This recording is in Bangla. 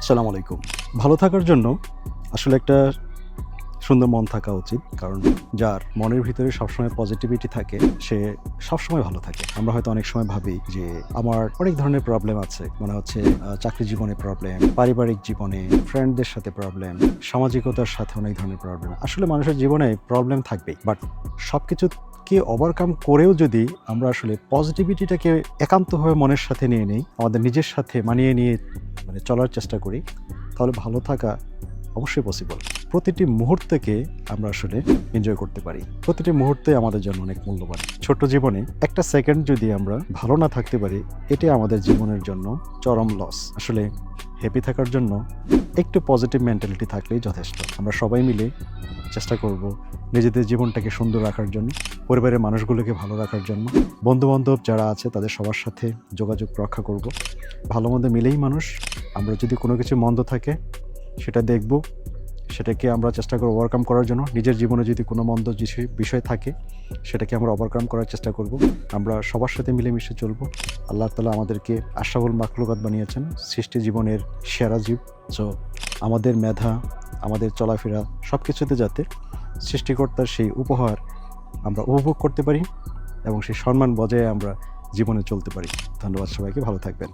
আসসালামু আলাইকুম। ভালো থাকার জন্য আসলে একটা সুন্দর মন থাকা উচিত। কারণ যার মনের ভিতরে সবসময় পজিটিভিটি থাকে, সে সবসময় ভালো থাকে। আমরা হয়তো অনেক সময় ভাবি যে, আমার অনেক ধরনের প্রবলেম আছে। মনে হচ্ছে চাকরি জীবনে প্রবলেম, পারিবারিক জীবনে, ফ্রেন্ডদের সাথে প্রবলেম, সামাজিকতার সাথে অনেক ধরনের প্রবলেম। আসলে মানুষের জীবনে প্রবলেম থাকবেই। বাট সবকিছুকে ওভারকাম করেও যদি আমরা আসলে পজিটিভিটিটাকে একান্তভাবে মনের সাথে নিয়ে নেই, আমাদের নিজের সাথে মানিয়ে নিয়ে চলার চেষ্টা করি, তাহলে ভালো থাকা অবশ্যই পসিবল। প্রতিটি মুহূর্তকে আমরা আসলে এনজয় করতে পারি। প্রতিটি মুহূর্তে আমাদের জন্য অনেক মূল্যবান। ছোট্ট জীবনে একটা সেকেন্ড যদি আমরা ভালো না থাকতে পারি, এটাই আমাদের জীবনের জন্য চরম লস। আসলে হ্যাপি থাকার জন্য একটু পজিটিভ মেন্টালিটি থাকলেই যথেষ্ট। আমরা সবাই মিলে চেষ্টা করব নিজেদের জীবনটাকে সুন্দর রাখার জন্য, পরিবারের মানুষগুলোকে ভালো রাখার জন্য, বন্ধু-বান্ধব যারা আছে তাদের সবার সাথে যোগাযোগ রক্ষা করব। ভালো মন্দ মিলেই মানুষ। আমরা যদি কোনো কিছু মন্দ থাকে সেটা দেখব, সেটাকে আমরা চেষ্টা করব ওভারকাম করার জন্য। নিজের জীবনে যদি কোনো মন্দ বিষয় থাকে, সেটাকে আমরা ওভারকাম করার চেষ্টা করব। আমরা সবার সাথে মিলেমিশে চলব। আল্লাহ তাআলা আমাদেরকে আশরাফুল মাখলুকাত বানিয়েছেন, সৃষ্টি জীবনের সেরা জীব। সো আমাদের মেধা, আমাদের চলাফেরা সবকিছুতে যাতে সৃষ্টিকর্তার সেই উপহার আমরা উপভোগ করতে পারি এবং সেই সম্মান বজায় আমরা জীবনে চলতে পারি। ধন্যবাদ সবাইকে, ভালো থাকবেন।